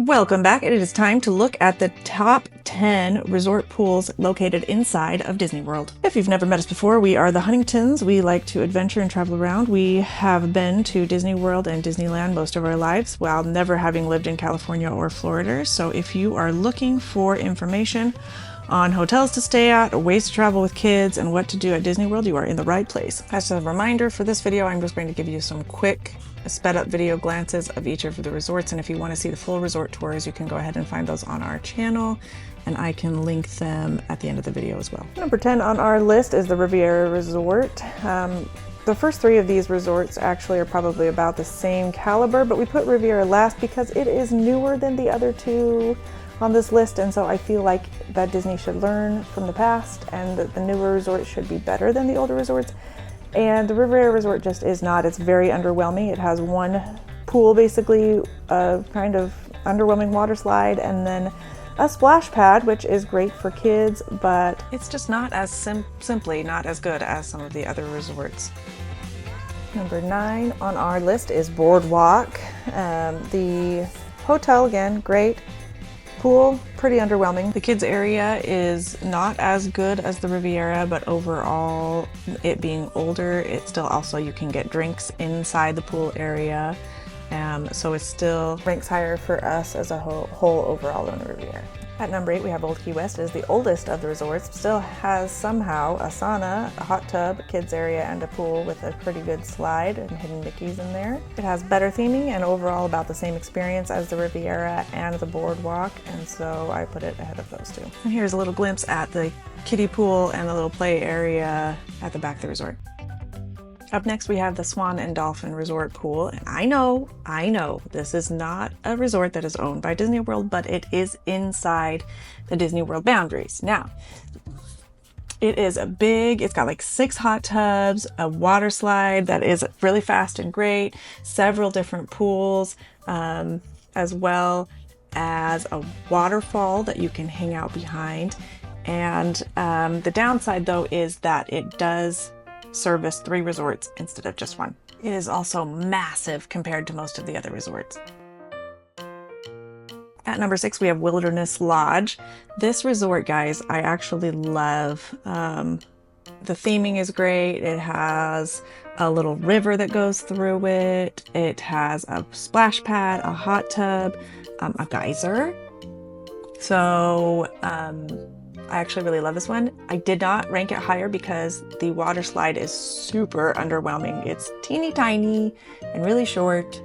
Welcome back. It is time to look at the top 10 resort pools located inside of Disney World. If you've never met us before, we are the Huntingtons. We like to adventure and travel around. We have been to Disney World and Disneyland most of our lives while never having lived in California or Florida. So if you are looking for information on hotels to stay at, ways to travel with kids, and what to do at Disney World, you are in the right place. As a reminder for this video, I'm just going to give you some quick sped up video glances of each of the resorts, and if you want to see the full resort tours, you can go ahead and find those on our channel, and I can link them at the end of the video as well. Number 10 on our list is the Riviera Resort. The first three of these resorts actually are probably about the same caliber, but we put Riviera last because it is newer than the other two on this list, and so I feel like that Disney should learn from the past and that the newer resorts should be better than the older resorts. And the Riviera Resort just is not. It's very underwhelming. It has one pool, basically, a kind of underwhelming water slide, and then a splash pad, which is great for kids, but it's just not as simply not as good as some of the other resorts. Number 9 on our list is Boardwalk. The hotel, again, great. Pool, pretty underwhelming. The kids area is not as good as the Riviera, but overall, it being older, it still also, you can get drinks inside the pool area. So it still ranks higher for us as a whole overall on the Riviera. At number 8, we have Old Key West. It is the oldest of the resorts, still has somehow a sauna, a hot tub, a kids area, and a pool with a pretty good slide and hidden Mickeys in there. It has better theming and overall about the same experience as the Riviera and the Boardwalk, and so I put it ahead of those two. And here's a little glimpse at the kiddie pool and the little play area at the back of the resort. Up next, we have the Swan and Dolphin Resort Pool. And I know, this is not a resort that is owned by Disney World, but it is inside the Disney World boundaries. Now, it is a big, it's got like 6 hot tubs, a water slide that is really fast and great, several different pools, as well as a waterfall that you can hang out behind. And the downside, though, is that it does service 3 resorts instead of just 1. It is also massive compared to most of the other resorts. At number 6, we have Wilderness Lodge. This resort, guys, I actually love. The theming is great. It has a little river that goes through it. It has a splash pad, a hot tub, a geyser. So, I actually really love this one. I did not rank it higher because the water slide is super underwhelming. It's teeny tiny and really short.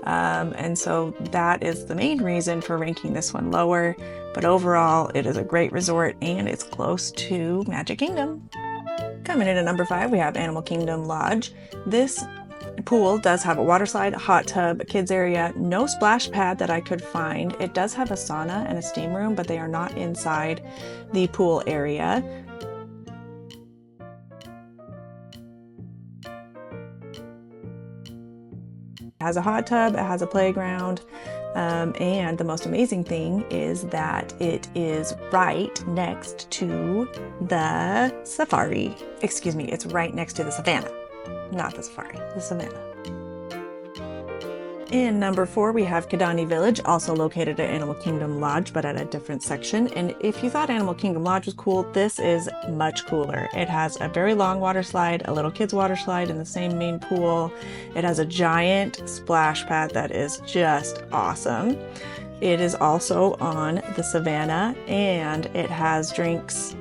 And so that is the main reason for ranking this one lower. But overall, it is a great resort and it's close to Magic Kingdom. Coming in at number 5, we have Animal Kingdom Lodge. This pool does have a water slide, a hot tub, a kids area, no splash pad that I could find. It does have a sauna and a steam room, but they are not inside the pool area. It has a hot tub, it has a playground, and the most amazing thing is that it is right next to the safari. Excuse me, it's right next to the savannah. Not the safari, the savannah. In number 4, we have Kidani Village, also located at Animal Kingdom Lodge, but at a different section. And if you thought Animal Kingdom Lodge was cool, this is much cooler. It has a very long water slide, a little kids water slide in the same main pool. It has a giant splash pad that is just awesome. It is also on the savannah, and it has drinks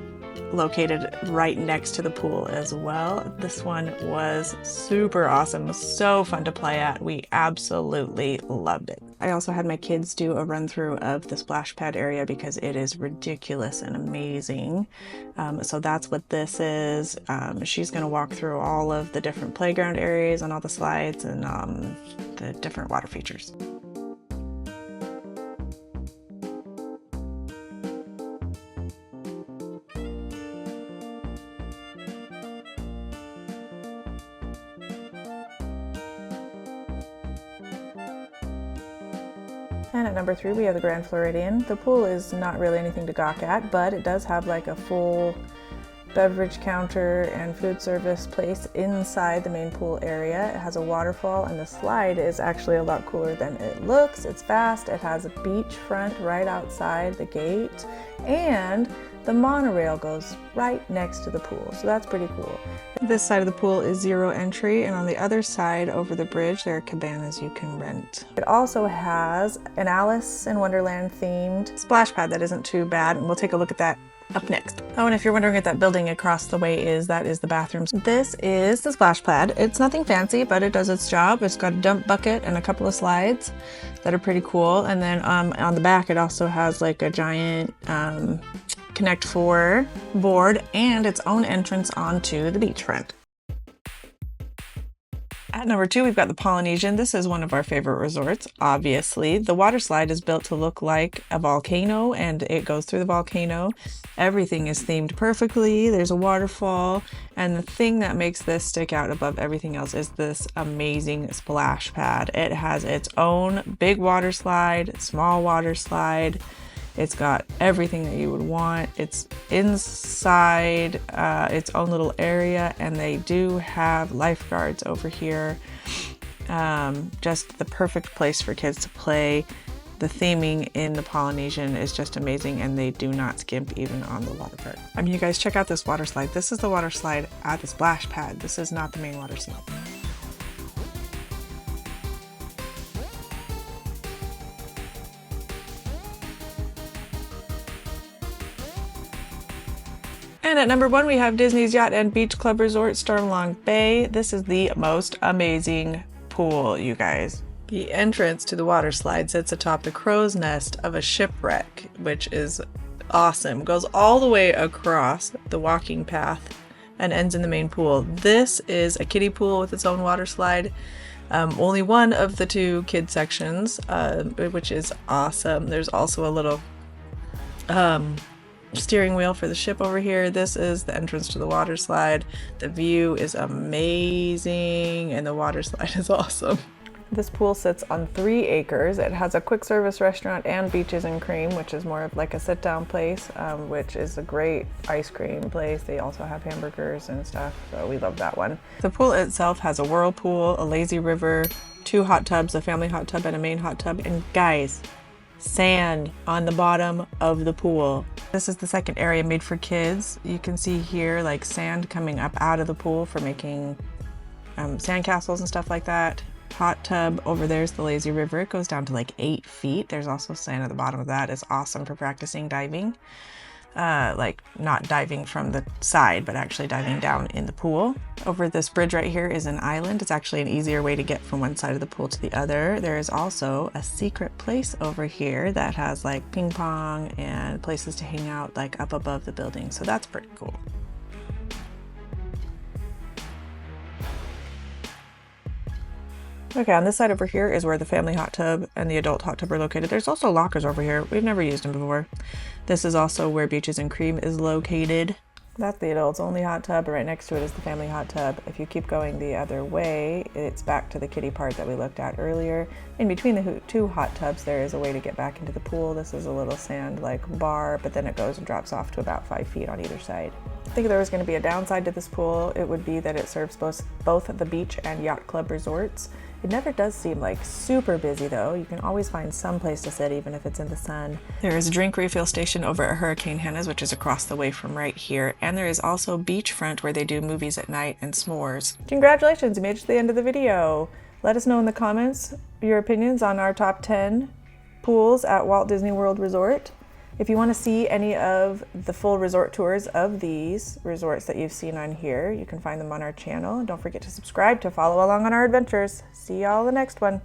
located right next to the pool as well. This one was super awesome. It was so fun to play at. We absolutely loved it. I also had my kids do a run through of the splash pad area because it is ridiculous and amazing. So that's what this is. She's going to walk through all of the different playground areas and all the slides and the different water features. And at number 3, we have the Grand Floridian. The pool is not really anything to gawk at, but it does have like a full beverage counter and food service place inside the main pool area. It has a waterfall, and the slide is actually a lot cooler than it looks. It's fast. It has a beachfront right outside the gate, and the monorail goes right next to the pool, so that's pretty cool. This side of the pool is zero entry, and on the other side over the bridge there are cabanas you can rent. It also has an Alice in Wonderland themed splash pad that isn't too bad, and we'll take a look at that up next. Oh, and if you're wondering what that building across the way is, that is the bathrooms. This is the splash pad. It's nothing fancy, but it does its job. It's got a dump bucket and a couple of slides that are pretty cool, and then on the back it also has like a giant Connect 4 board and its own entrance onto the beachfront. At number 2, we've got the Polynesian. This is one of our favorite resorts, obviously. The water slide is built to look like a volcano, and it goes through the volcano. Everything is themed perfectly. There's a waterfall, and the thing that makes this stick out above everything else is this amazing splash pad. It has its own big water slide, small water slide. It's got everything that you would want. It's inside its own little area, and they do have lifeguards over here. Just the perfect place for kids to play. The theming in the Polynesian is just amazing, and they do not skimp even on the water park. I mean, you guys, check out this water slide. This is the water slide at the splash pad. This is not the main water slide. And at number 1, we have Disney's Yacht and Beach Club Resort, Starlong Bay. This is the most amazing pool, you guys. The entrance to the water slide sits atop the crow's nest of a shipwreck, which is awesome. It goes all the way across the walking path and ends in the main pool. This is a kiddie pool with its own water slide. Only one of the 2 kid sections, which is awesome. There's also a little steering wheel for the ship over here. This is the entrance to the water slide. The view is amazing, and the water slide is awesome. This pool sits on 3 acres. It has a quick service restaurant and Beaches and Cream, which is more of like a sit-down place, which is a great ice cream place. They also have hamburgers and stuff, so we love that one. The pool itself has a whirlpool, a lazy river, 2 hot tubs, a family hot tub and a main hot tub, and guys, sand on the bottom of the pool. This is the second area made for kids. You can see here like sand coming up out of the pool for making sand castles and stuff like that. Hot tub over there is the lazy river. It goes down to like 8 feet. There's also sand at the bottom of that. It's awesome for practicing diving. Like not diving from the side, but actually diving down in the pool. Over this bridge right here is an island. It's actually an easier way to get from one side of the pool to the other. There is also a secret place over here that has like ping pong and places to hang out like up above the building. So that's pretty cool. Okay, on this side over here is where the family hot tub and the adult hot tub are located. There's also lockers over here. We've never used them before. This is also where Beaches and Cream is located. That's the adults only hot tub, and right next to it is the family hot tub. If you keep going the other way, it's back to the kiddie part that we looked at earlier. In between the 2 hot tubs, there is a way to get back into the pool. This is a little sand like bar, but then it goes and drops off to about 5 feet on either side. I think if there was going to be a downside to this pool, it would be that it serves both the beach and yacht club resorts. It never does seem like super busy though. You can always find some place to sit even if it's in the sun. There is a drink refill station over at Hurricane Henna's, which is across the way from right here. And there is also beachfront where they do movies at night and s'mores. Congratulations, you made it to the end of the video. Let us know in the comments your opinions on our top 10 pools at Walt Disney World Resort. If you want to see any of the full resort tours of these resorts that you've seen on here, you can find them on our channel. Don't forget to subscribe to follow along on our adventures. See y'all in the next one.